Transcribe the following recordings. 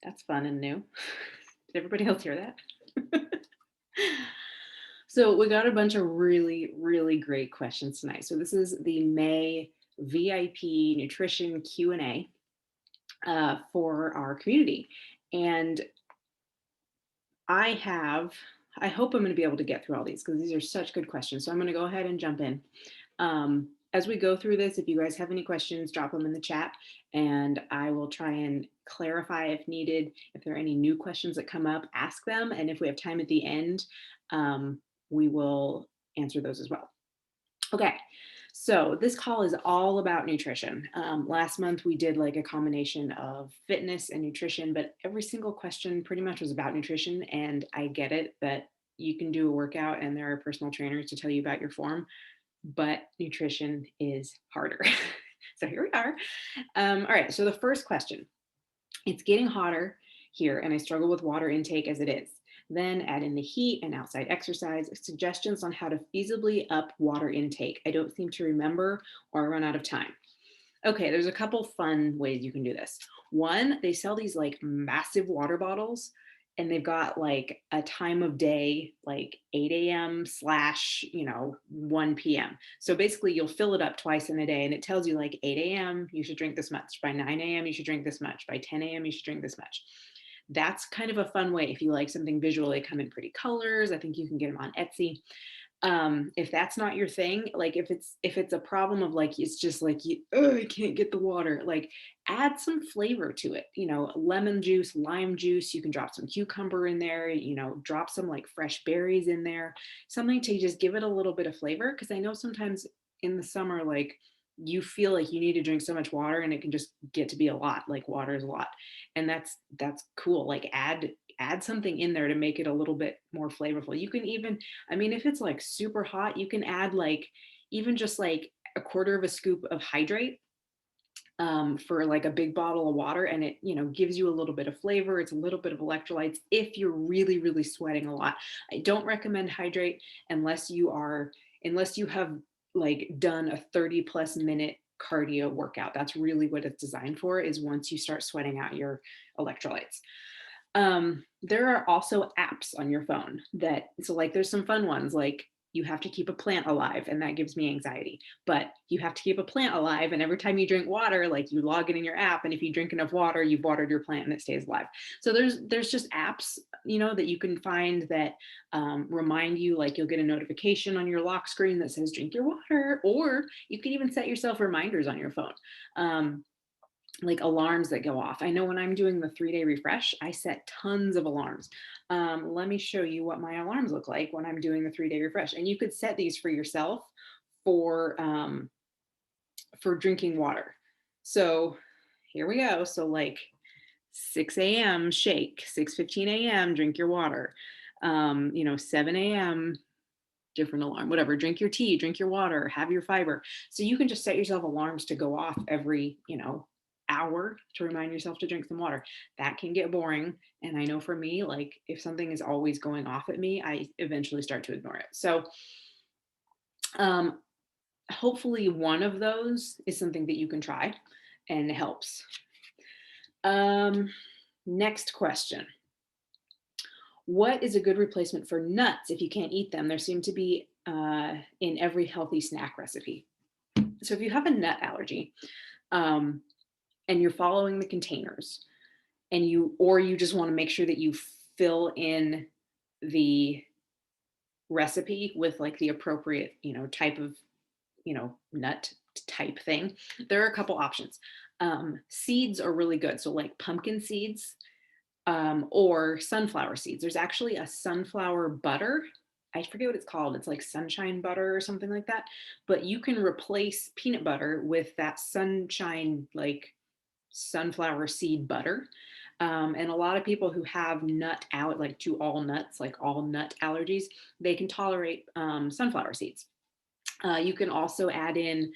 That's fun and new. Did everybody else hear that? So we got a bunch of really, really great questions tonight. So this is the May VIP nutrition Q&A for our community. And I hope I'm going to be able to get through all these because these are such good questions. So I'm going to go ahead and jump in. As we go through this, if you guys have any questions, drop them in the chat and I will try and clarify if needed. If there are any new questions that come up, ask them. And if we have time at the end, we will answer those as well. Okay, so this call is all about nutrition. Last month we did like a combination of fitness and nutrition, but every single question pretty much was about nutrition. And I get it that you can do a workout and there are personal trainers to tell you about your form, but nutrition is harder. So here we are. All right, so the first question, it's getting hotter here and I struggle with water intake as it is. Then add in the heat and outside exercise, suggestions on how to feasibly up water intake. I don't seem to remember or run out of time. Okay, there's a couple fun ways you can do this. One, they sell these like massive water bottles and they've got like a time of day, like 8 a.m. slash, 1 p.m. So basically you'll fill it up twice in a day and it tells you like 8 a.m. you should drink this much. By 9 a.m. you should drink this much. By 10 a.m. you should drink this much. That's kind of a fun way. If you like something visual, they come in pretty colors. I think you can get them on Etsy. If that's not your thing, like if it's a problem of like it's just like I can't get the water, like add some flavor to it, lemon juice, lime juice. You can drop some cucumber in there, drop some like fresh berries in there, something to just give it a little bit of flavor. Because I know sometimes in the summer, like you feel like you need to drink so much water and it can just get to be a lot. Like water is a lot, and that's cool. Like add something in there to make it a little bit more flavorful. You can even, I mean, if it's like super hot, you can add like even just like a quarter of a scoop of hydrate for like a big bottle of water, and it gives you a little bit of flavor. It's a little bit of electrolytes if you're really, really sweating a lot. I don't recommend hydrate unless you have like done a 30+ minute cardio workout. That's really what it's designed for, is once you start sweating out your electrolytes. There are also apps on your phone so like there's some fun ones, like you have to keep a plant alive and that gives me anxiety, but you have to keep a plant alive and every time you drink water, like you log it in your app, and if you drink enough water, you've watered your plant and it stays alive. So there's just apps, that you can find that remind you, like you'll get a notification on your lock screen that says drink your water, or you can even set yourself reminders on your phone. Like alarms that go off. I know when I'm doing the 3-day refresh, I set tons of alarms. Let me show you what my alarms look like when I'm doing the 3-day refresh. And you could set these for yourself for drinking water. So here we go. So like 6 a.m. shake, 6:15 a.m. drink your water. 7 a.m. different alarm, whatever, drink your tea, drink your water, have your fiber. So you can just set yourself alarms to go off every, hour to remind yourself to drink some water. That can get boring. And I know for me, like if something is always going off at me, I eventually start to ignore it. So hopefully one of those is something that you can try and it helps. Next question. What is a good replacement for nuts if you can't eat them? There seem to be in every healthy snack recipe. So if you have a nut allergy and you're following the containers and you just want to make sure that you fill in the recipe with like the appropriate, type of, nut type thing, there are a couple options. Seeds are really good. So like pumpkin seeds, or sunflower seeds. There's actually a sunflower butter. I forget what it's called. It's like sunshine butter or something like that. But you can replace peanut butter with that sunshine, like sunflower seed butter. And a lot of people who have like to all nuts, like all nut allergies, they can tolerate sunflower seeds. You can also add in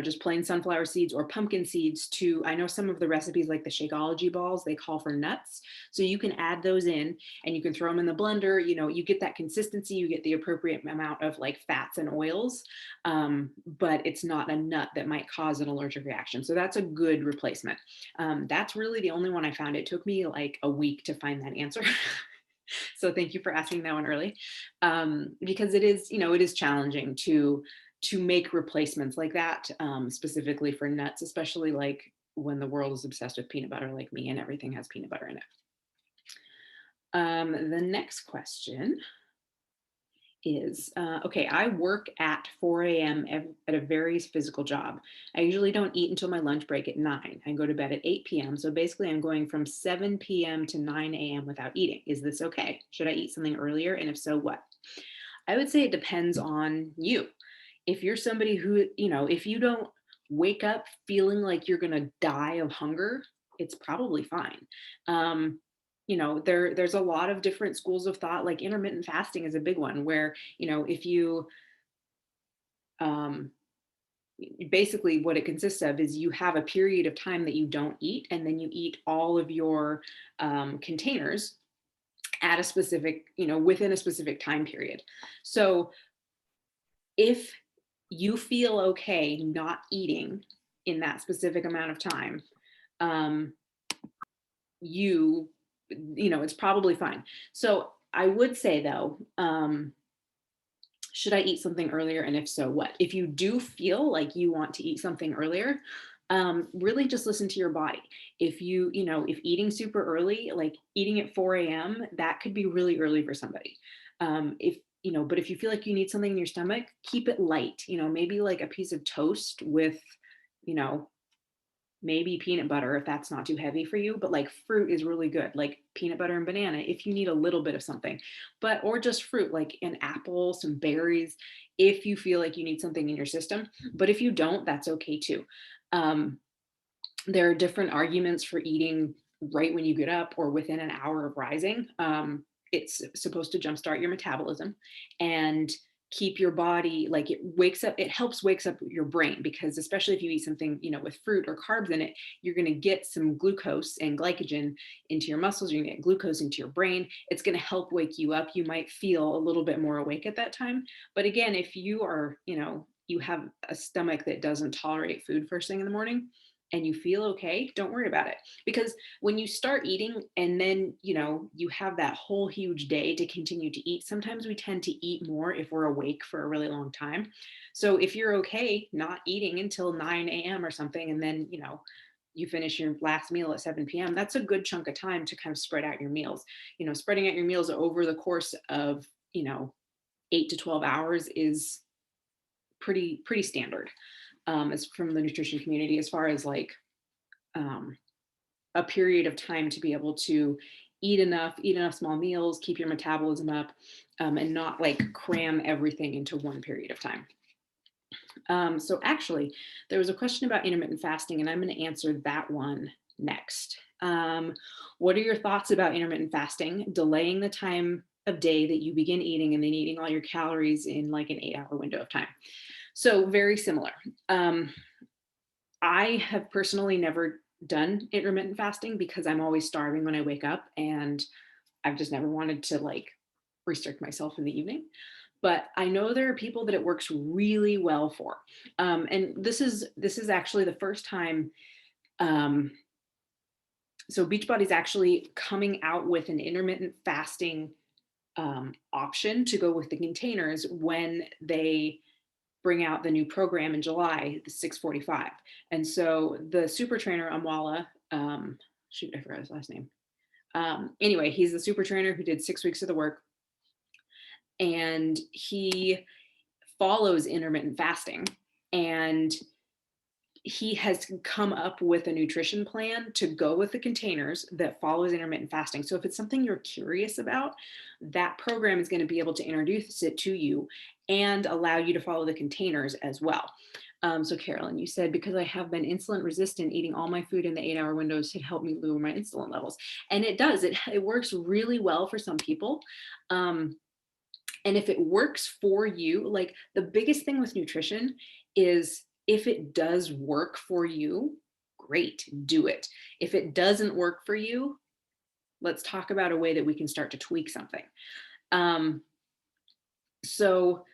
just plain sunflower seeds or pumpkin seeds to, I know some of the recipes like the Shakeology balls, they call for nuts. So you can add those in and you can throw them in the blender. You get that consistency, you get the appropriate amount of like fats and oils, but it's not a nut that might cause an allergic reaction. So that's a good replacement. That's really the only one I found. It took me like a week to find that answer. So thank you for asking that one early, because it is challenging to make replacements like that, specifically for nuts, especially like when the world is obsessed with peanut butter like me and everything has peanut butter in it. The next question is, okay, I work at 4 a.m. At a very physical job. I usually don't eat until my lunch break at 9. I go to bed at 8 p.m. So basically, I'm going from 7 p.m. to 9 a.m. without eating. Is this okay? Should I eat something earlier? And if so, what? I would say it depends on you. If you're somebody who, if you don't wake up feeling like you're going to die of hunger, it's probably fine. There's a lot of different schools of thought, like intermittent fasting is a big one where, if you, um, basically what it consists of is you have a period of time that you don't eat, and then you eat all of your containers at a specific, within a specific time period. So if you feel okay not eating in that specific amount of time, um, it's probably fine. So I would say though, should I eat something earlier? And if so, what? If you do feel like you want to eat something earlier, really just listen to your body. If eating super early, like eating at 4 a.m., that could be really early for somebody. But if you feel like you need something in your stomach, keep it light, maybe like a piece of toast with, you know, maybe peanut butter if that's not too heavy for you, but like fruit is really good, like peanut butter and banana if you need a little bit of something, or just fruit like an apple, some berries, if you feel like you need something in your system. But if you don't, that's okay too. um, there are different arguments for eating right when you get up or within an hour of rising. It's supposed to jumpstart your metabolism and keep your body, like it helps wakes up your brain, because especially if you eat something, with fruit or carbs in it, you're going to get some glucose and glycogen into your muscles, you're going to get glucose into your brain. It's going to help wake you up. You might feel a little bit more awake at that time. But again, if you are, you have a stomach that doesn't tolerate food first thing in the morning, and you feel okay, don't worry about it. Because when you start eating and then, you have that whole huge day to continue to eat, sometimes we tend to eat more if we're awake for a really long time. So if you're okay not eating until 9 a.m. or something, and then, you finish your last meal at 7 p.m., that's a good chunk of time to kind of spread out your meals. Spreading out your meals over the course of, 8 to 12 hours is pretty standard, as from the nutrition community, as far as like, um, a period of time to be able to eat enough small meals, keep your metabolism up, and not like cram everything into one period of time. So actually, there was a question about intermittent fasting, and I'm going to answer that one next. What are your thoughts about intermittent fasting, delaying the time of day that you begin eating and then eating all your calories in like an 8-hour window of time? So very similar. I have personally never done intermittent fasting because I'm always starving when I wake up, and I've just never wanted to like restrict myself in the evening. But I know there are people that it works really well for. And this is actually the first time. Um, so Beachbody's actually coming out with an intermittent fasting option to go with the containers when they bring out the new program in July, the 645. And so the super trainer Amwala, shoot, I forgot his last name. Anyway, he's the super trainer who did 6 weeks of the work, and he follows intermittent fasting. And he has come up with a nutrition plan to go with the containers that follows intermittent fasting. So if it's something you're curious about, that program is going to be able to introduce it to you and allow you to follow the containers as well. So Carolyn, you said, because I have been insulin resistant, eating all my food in the 8-hour windows to help me lower my insulin levels. And it does, it works really well for some people. And if it works for you, like the biggest thing with nutrition is If it does work for you, great, do it. If it doesn't work for you, let's talk about a way that we can start to tweak something. Um, so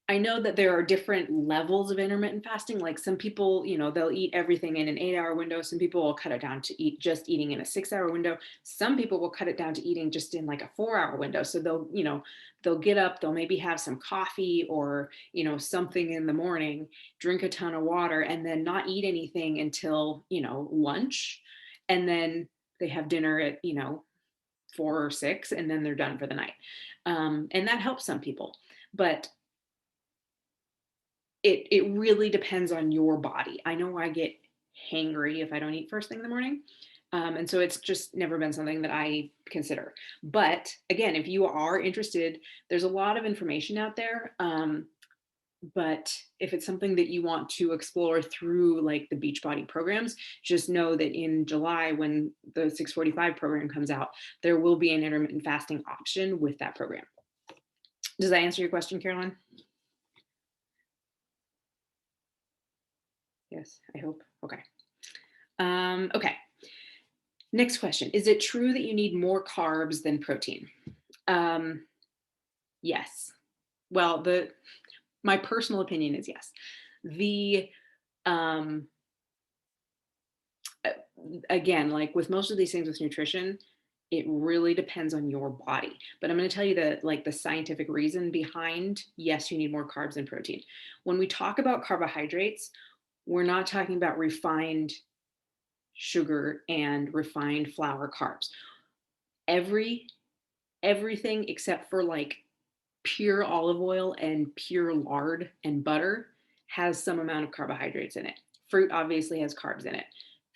I know that there are different levels of intermittent fasting. Like some people, they'll eat everything in an 8-hour window. Some people will cut it down to just eating in a 6-hour window. Some people will cut it down to eating just in like a 4-hour window. So they'll get up, they'll maybe have some coffee or, something in the morning, drink a ton of water, and then not eat anything until, lunch. And then they have dinner at, 4 or 6, and then they're done for the night. And that helps some people. But it really depends on your body. I know I get hangry if I don't eat first thing in the morning. And so it's just never been something that I consider. But again, if you are interested, there's a lot of information out there. But if it's something that you want to explore through like the Beachbody programs, just know that in July, when the 645 program comes out, there will be an intermittent fasting option with that program. Does that answer your question, Caroline? Yes, I hope. Okay. Okay. Next question. Is it true that you need more carbs than protein? Yes. Well, my personal opinion is yes. The again, like with most of these things with nutrition, it really depends on your body. But I'm going to tell you the scientific reason behind yes, you need more carbs than protein. When we talk about carbohydrates, we're not talking about refined sugar and refined flour carbs. Everything except for like pure olive oil and pure lard and butter has some amount of carbohydrates in it. Fruit obviously has carbs in it.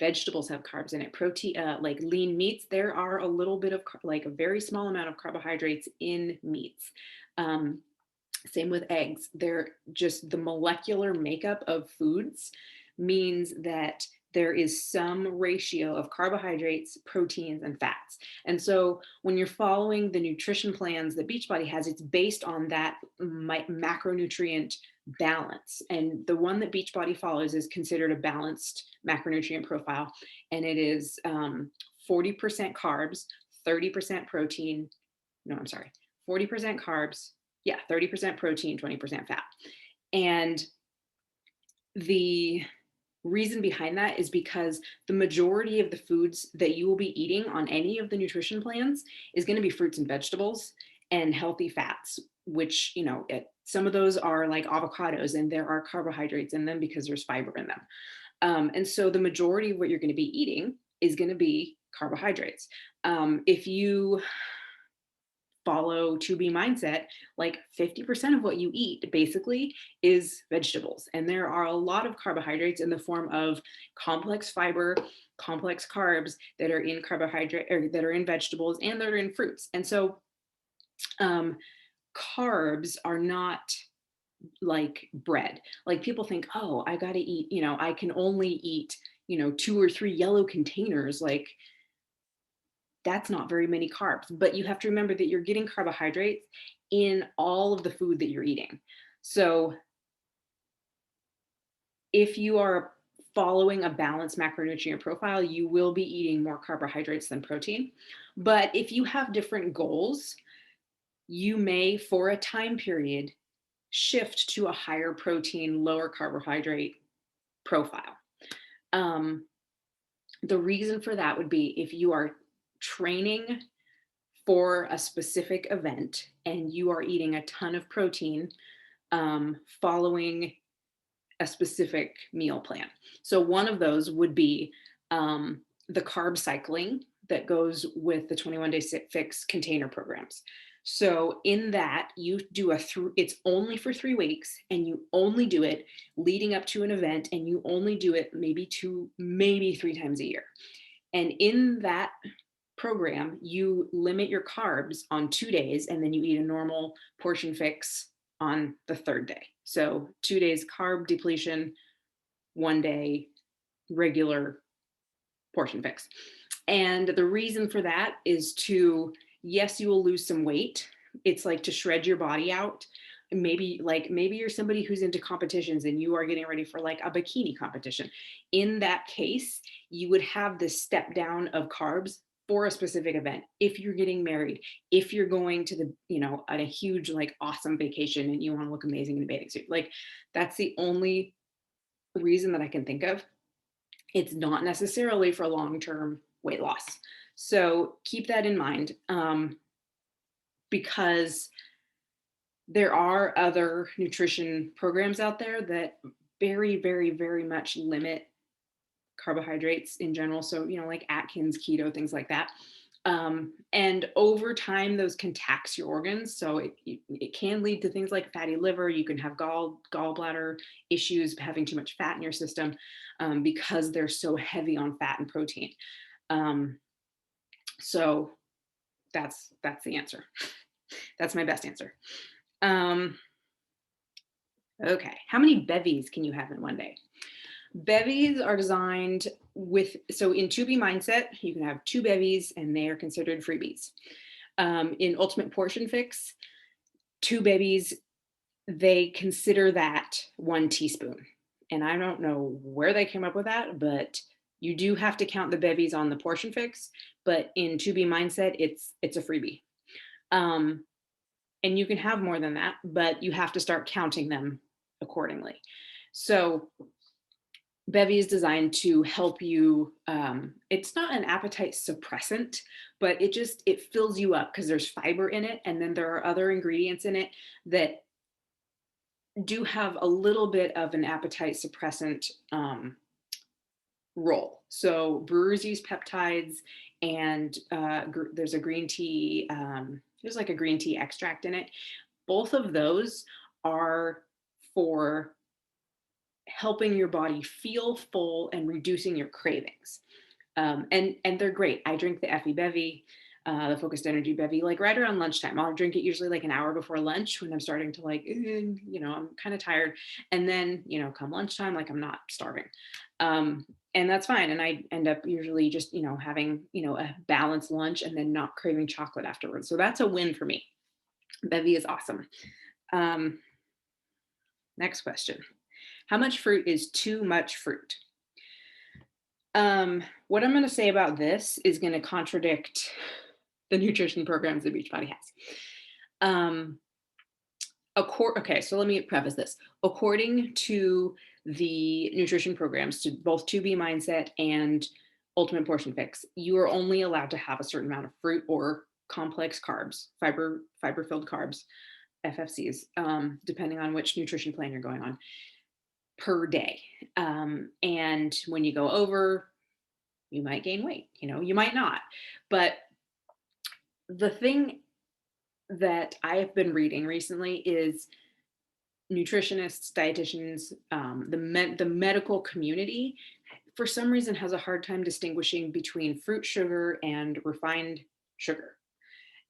Vegetables have carbs in it. Protein, like lean meats, there are a little bit of like a very small amount of carbohydrates in meats. Same with eggs. They're just the molecular makeup of foods means that there is some ratio of carbohydrates, proteins, and fats. And so when you're following the nutrition plans that Beachbody has, it's based on that macronutrient balance. And the one that Beachbody follows is considered a balanced macronutrient profile. And it is 40% carbs, 30% protein. No, I'm sorry, 40% carbs. Yeah, 30% protein, 20% fat. And the reason behind that is because the majority of the foods that you will be eating on any of the nutrition plans is going to be fruits and vegetables and healthy fats, which, some of those are like avocados and there are carbohydrates in them because there's fiber in them. And so the majority of what you're going to be eating is going to be carbohydrates. If you follow 2B mindset, like 50% of what you eat basically is vegetables. And there are a lot of carbohydrates in the form of complex fiber, complex carbs that are in carbohydrate or that are in vegetables and that are in fruits. And so carbs are not like bread. Like people think, oh, I got to eat, I can only eat, 2 or 3 yellow containers. Like that's not very many carbs, but you have to remember that you're getting carbohydrates in all of the food that you're eating. So if you are following a balanced macronutrient profile, you will be eating more carbohydrates than protein. But if you have different goals, you may, for a time period, shift to a higher protein, lower carbohydrate profile. The reason for that would be if you are training for a specific event and you are eating a ton of protein following a specific meal plan. So one of those would be the carb cycling that goes with the 21-day fix container programs. So in that you do it's only for 3 weeks and you only do it leading up to an event and you only do it maybe 3 times a year. And in that program, you limit your carbs on 2 days and then you eat a normal portion fix on the 3rd day. So 2 days carb depletion, 1 day regular portion fix. And the reason for that is yes, you will lose some weight. It's like to shred your body out. maybe you're somebody who's into competitions and you are getting ready for like a bikini competition. In that case, you would have this step down of carbs for a specific event. If you're getting married, if you're going to the, on a huge like awesome vacation and you want to look amazing in a bathing suit, like that's the only reason that I can think of. It's not necessarily for long-term weight loss. So keep that in mind, because there are other nutrition programs out there that very, very, very much limit carbohydrates in general. So, like Atkins, keto, things like that. And over time, those can tax your organs. So it can lead to things like fatty liver. You can have gallbladder issues, having too much fat in your system, because they're so heavy on fat and protein. So that's the answer. That's my best answer. Okay, how many bevies can you have in one day? Bevies are designed so in 2B Mindset, you can have 2 bevies and they are considered freebies. In Ultimate Portion Fix, 2 bevies, they consider that 1 teaspoon. And I don't know where they came up with that, but you do have to count the bevies on the Portion Fix. But in 2B Mindset, it's a freebie. And you can have more than that, but you have to start counting them accordingly. So Bevy is designed to help you. It's not an appetite suppressant, but it fills you up because there's fiber in it. And then there are other ingredients in it that do have a little bit of an appetite suppressant role. So brewers use peptides, and there's a green tea, there's like a green tea extract in it. Both of those are for helping your body feel full and reducing your cravings. And they're great. I drink the Effie Bevy, the Focused Energy Bevy, like right around lunchtime. I'll drink it usually like an hour before lunch when I'm starting to like, I'm kind of tired. And then, come lunchtime, like I'm not starving. And that's fine. And I end up usually just, having, a balanced lunch and then not craving chocolate afterwards. So that's a win for me. Bevy is awesome. Next question. How much fruit is too much fruit? What I'm going to say about this is going to contradict the nutrition programs that Beachbody has. Okay, so let me preface this. According to the nutrition programs, to both 2B Mindset and Ultimate Portion Fix, you are only allowed to have a certain amount of fruit or complex carbs, fiber-filled carbs, FFCs, depending on which nutrition plan you're going on, per day. And when you go over, you might gain weight, you might not. But the thing that I have been reading recently is nutritionists, dietitians, the medical community, for some reason, has a hard time distinguishing between fruit sugar and refined sugar.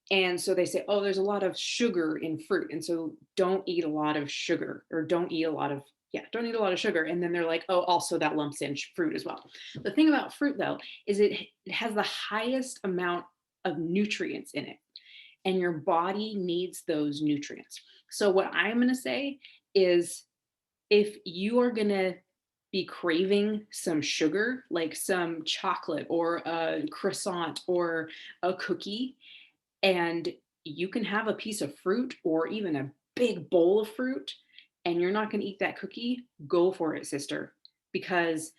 And so they say, oh, there's a lot of sugar in fruit. And so don't eat a lot of sugar, or don't eat a lot of sugar. And then they're like, oh, also that lumps in fruit as well. The thing about fruit, though, is it has the highest amount of nutrients in it, and your body needs those nutrients. So what I'm going to say is, if you are going to be craving some sugar, like some chocolate or a croissant or a cookie, and you can have a piece of fruit or even a big bowl of fruit, and you're not going to eat that cookie, go for it, sister, because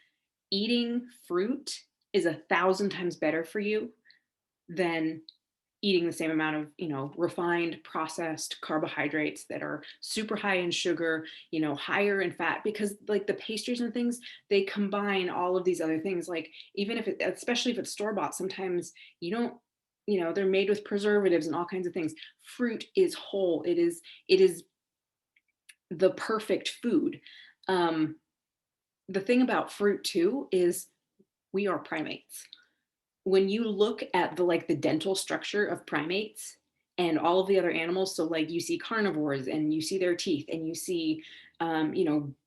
eating fruit is 1,000 times better for you than eating the same amount of, refined processed carbohydrates that are super high in sugar, higher in fat, because like the pastries and things, they combine all of these other things. Like even if especially if it's store-bought, sometimes you don't, they're made with preservatives and all kinds of things. Fruit is whole. It is the perfect food. The thing about fruit too is we are primates. When you look at the dental structure of primates and all of the other animals, so like you see carnivores and you see their teeth, and you see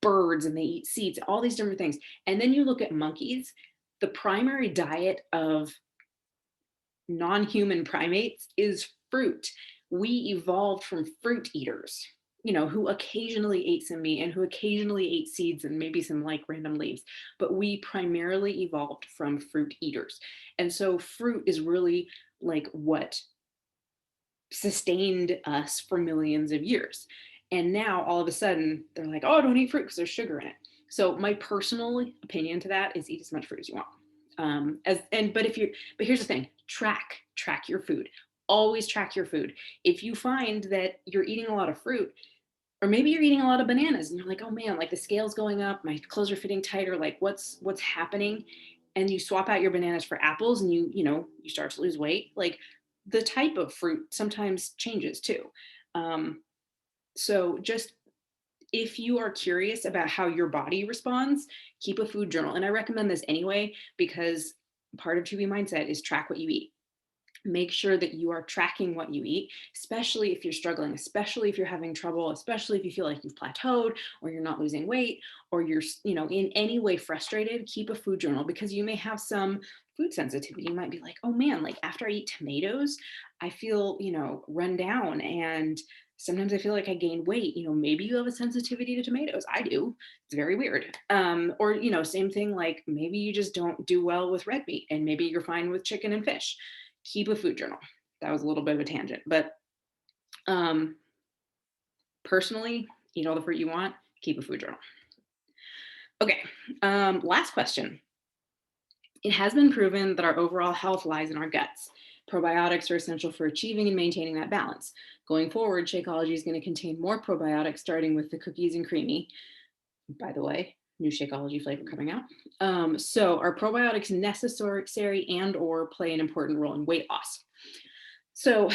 birds and they eat seeds, all these different things. And then you look at monkeys. The primary diet of non-human primates is fruit. We evolved from fruit eaters. who occasionally ate some meat and who occasionally ate seeds and maybe some like random leaves, but we primarily evolved from fruit eaters. And so fruit is really like what sustained us for millions of years. And now all of a sudden they're like, oh, don't eat fruit because there's sugar in it. So my personal opinion to that is eat as much fruit as you want. But here's the thing: track your food. Always track your food. If you find that you're eating a lot of fruit, or maybe you're eating a lot of bananas and you're like, oh man, like the scale's going up, my clothes are fitting tighter, like what's happening? And you swap out your bananas for apples and you start to lose weight. Like the type of fruit sometimes changes too. So just if you are curious about how your body responds, keep a food journal. And I recommend this anyway, because part of 2B mindset is track what you eat. Make sure that you are tracking what you eat, especially if you're struggling, especially if you're having trouble, especially if you feel like you've plateaued or you're not losing weight or you're, in any way frustrated. Keep a food journal because you may have some food sensitivity. You might be like, oh man, like after I eat tomatoes, I feel, run down, and sometimes I feel like I gain weight. Maybe you have a sensitivity to tomatoes. I do. It's very weird. Or, same thing, like maybe you just don't do well with red meat and maybe you're fine with chicken and fish. Keep a food journal. That was a little bit of a tangent, but um, personally, eat all the fruit you want, keep a food journal. Okay, last question. It has been proven that our overall health lies in our guts. Probiotics are essential for achieving and maintaining that balance. Going forward, Shakeology is going to contain more probiotics, starting with the cookies and creamy. By the way, new Shakeology flavor coming out. So are probiotics necessary and or play an important role in weight loss? So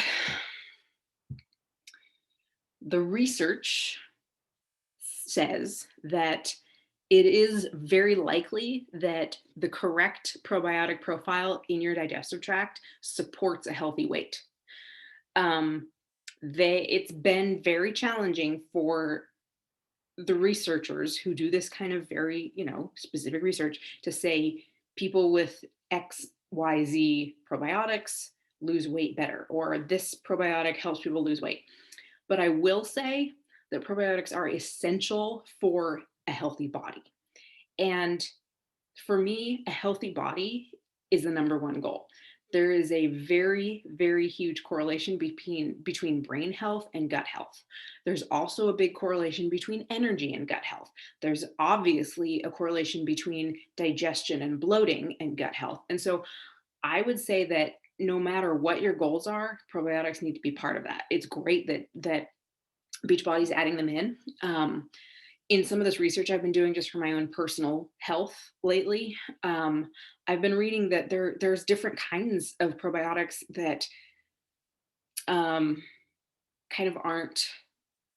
the research says that it is very likely that the correct probiotic profile in your digestive tract supports a healthy weight. It's been very challenging for the researchers who do this kind of very, specific research to say people with XYZ probiotics lose weight better, or this probiotic helps people lose weight. But I will say that probiotics are essential for a healthy body. And for me, a healthy body is the number one goal. There is a very, very huge correlation between brain health and gut health. There's also a big correlation between energy and gut health. There's obviously a correlation between digestion and bloating and gut health. And so I would say that no matter what your goals are, probiotics need to be part of that. It's great that Beachbody's adding them in some of this research I've been doing just for my own personal health lately. I've been reading that there's different kinds of probiotics that kind of aren't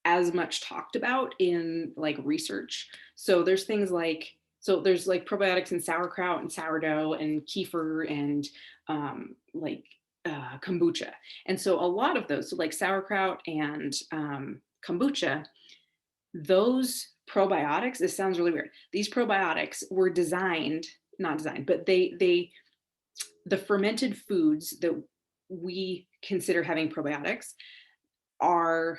as much talked about in like research. So there's things like, there's like probiotics in sauerkraut and sourdough and kefir and kombucha. And so a lot of those, so like sauerkraut and kombucha, those probiotics, this sounds really weird. These probiotics were not designed, but the fermented foods that we consider having probiotics are,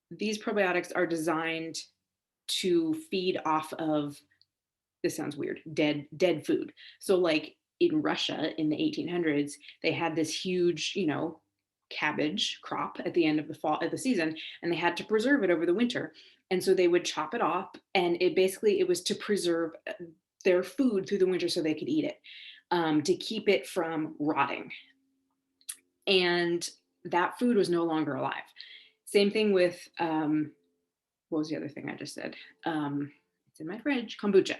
these probiotics are designed to feed off of, this sounds weird, dead food. So like in Russia in the 1800s, they had this huge, cabbage crop at the end of the season, and they had to preserve it over the winter. And so they would chop it off, and it was to preserve their food through the winter so they could eat it, to keep it from rotting. And that food was no longer alive. Same thing with what was the other thing I just said? It's in my fridge. Kombucha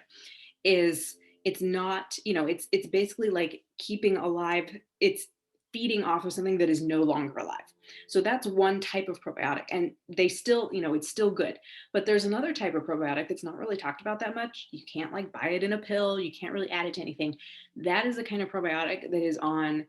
it's not, it's basically like keeping alive. It's feeding off of something that is no longer alive. So that's one type of probiotic, and they still, it's still good. But there's another type of probiotic that's not really talked about that much. You can't like buy it in a pill. You can't really add it to anything. That is the kind of probiotic that is on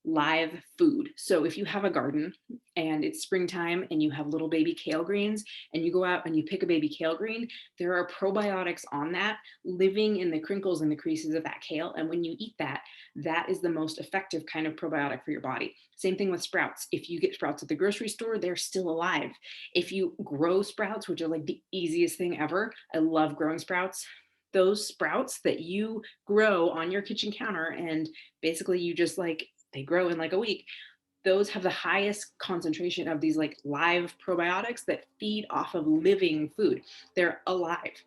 live food. So if you have a garden and it's springtime and you have little baby kale greens and you go out and you pick a baby kale green, there are probiotics on that living in the crinkles and the creases of that kale. And when you eat that, that is the most effective kind of probiotic for your body. Same thing with sprouts. If you get sprouts at the grocery store, they're still alive. If you grow sprouts, which are like the easiest thing ever, I love growing sprouts. Those sprouts that you grow on your kitchen counter and basically you just like they grow in like a week, those have the highest concentration of these like live probiotics that feed off of living food. They're alive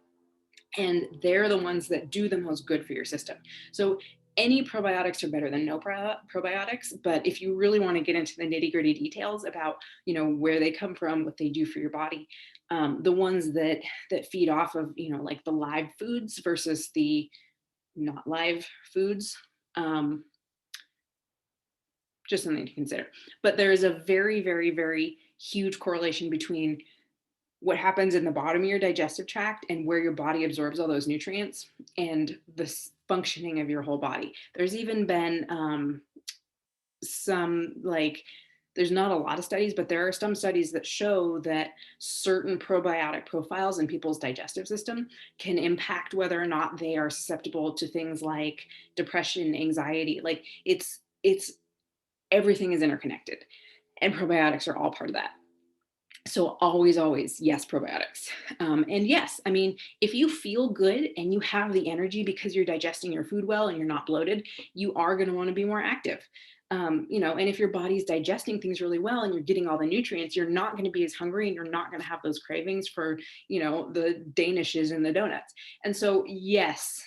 and they're the ones that do the most good for your system. So any probiotics are better than no probiotics, but if you really want to get into the nitty gritty details about, where they come from, what they do for your body, the ones that feed off of, like the live foods versus the not live foods, um, just something to consider. But there is a very, very, very huge correlation between what happens in the bottom of your digestive tract and where your body absorbs all those nutrients and the functioning of your whole body. There's even been some like, there's not a lot of studies, but there are some studies that show that certain probiotic profiles in people's digestive system can impact whether or not they are susceptible to things like depression, anxiety. Like it's everything is interconnected, and probiotics are all part of that. So always, always, yes, probiotics. And yes, I mean, if you feel good and you have the energy because you're digesting your food well and you're not bloated, you are going to want to be more active. And if your body's digesting things really well and you're getting all the nutrients, you're not going to be as hungry and you're not going to have those cravings for, the danishes and the donuts. And so, yes,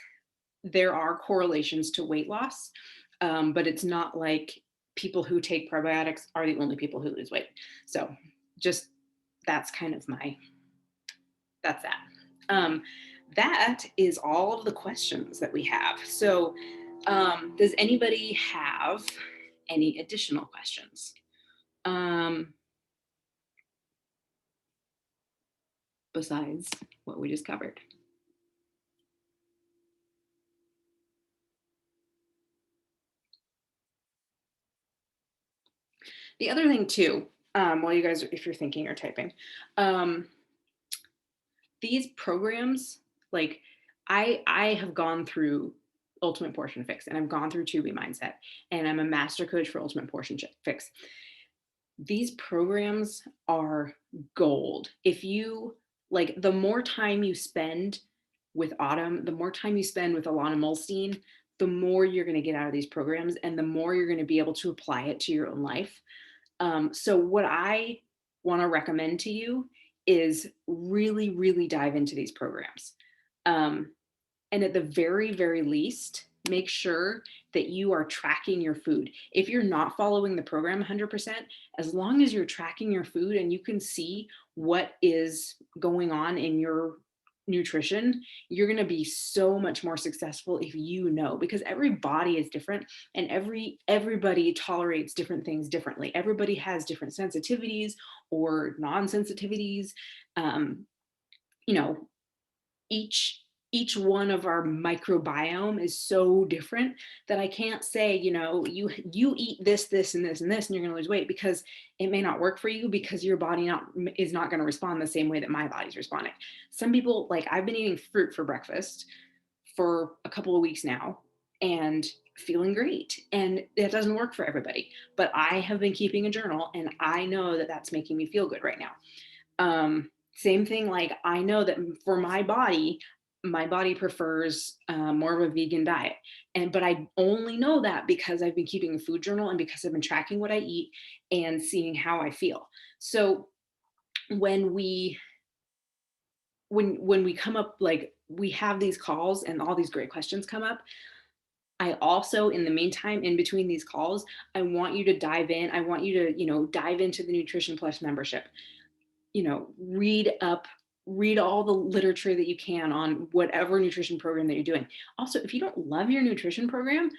there are correlations to weight loss, but it's not like people who take probiotics are the only people who lose weight. So just that's kind of that's that. That is all of the questions that we have. So does anybody have any additional questions besides what we just covered? The other thing too, while you guys, if you're thinking or typing, these programs, like I have gone through Ultimate Portion Fix and I've gone through 2B Mindset and I'm a master coach for Ultimate Portion Fix. These programs are gold. If you like, the more time you spend with Autumn, the more time you spend with Alana Mulstein, the more you're going to get out of these programs and the more you're going to be able to apply it to your own life. So what I want to recommend to you is really, really dive into these programs. And at the very, very least, make sure that you are tracking your food. If you're not following the program 100%, as long as you're tracking your food and you can see what is going on in your nutrition, you're going to be so much more successful if you know, because every body is different and everybody tolerates different things differently. Everybody has different sensitivities or non-sensitivities. Um, you know, each one of our microbiome is so different that I can't say, you eat this, this, and this, and this, and you're going to lose weight, because it may not work for you because your body is not going to respond the same way that my body's responding. Some people, like I've been eating fruit for breakfast for a couple of weeks now and feeling great. And that doesn't work for everybody, but I have been keeping a journal and I know that that's making me feel good right now. Same thing, like I know that for my body prefers more of a vegan diet. But I only know that because I've been keeping a food journal and because I've been tracking what I eat and seeing how I feel. So when we come up, like we have these calls and all these great questions come up, I also, in the meantime, in between these calls, I want you to dive in. I want you to, dive into the Nutrition Plus membership. Read all the literature that you can on whatever nutrition program that you're doing. Also, if you don't love your nutrition program,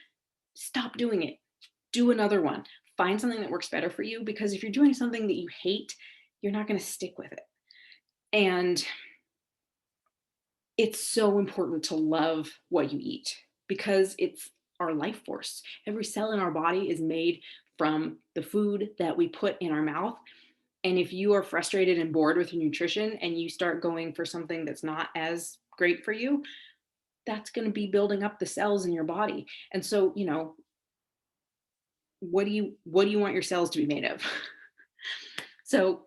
stop doing it. Do another one. Find something that works better for you, because if you're doing something that you hate, you're not going to stick with it. And it's so important to love what you eat, because it's our life force. Every cell in our body is made from the food that we put in our mouth. And if you are frustrated and bored with your nutrition and you start going for something that's not as great for you, that's going to be building up the cells in your body. And so, what do you want your cells to be made of? So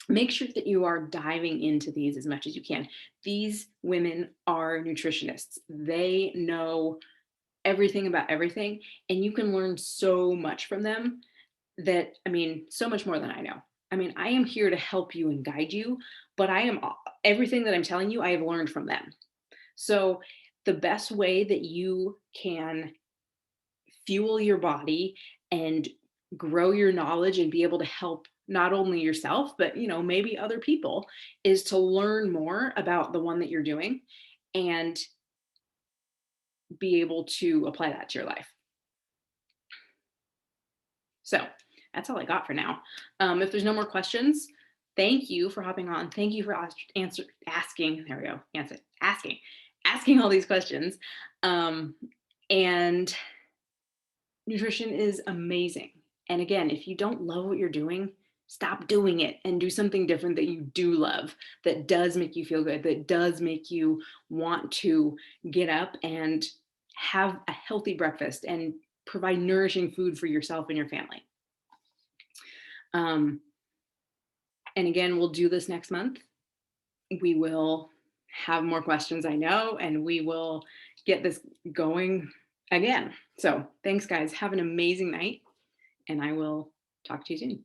make sure that you are diving into these as much as you can. These women are nutritionists. They know everything about everything, and you can learn so much from them that, I mean, so much more than I know. I mean, I am here to help you and guide you, but everything that I'm telling you, I have learned from them. So the best way that you can fuel your body and grow your knowledge and be able to help not only yourself but maybe other people is to learn more about the one that you're doing and be able to apply that to your life. So that's all I got for now. If there's no more questions, thank you for hopping on. Thank you for asking. There we go. Asking all these questions. And nutrition is amazing. And again, if you don't love what you're doing, stop doing it and do something different that you do love, that does make you feel good, that does make you want to get up and have a healthy breakfast and provide nourishing food for yourself and your family. And again, we'll do this next month. We will have more questions, I know, and we will get this going again. So thanks, guys. Have an amazing night, and I will talk to you soon.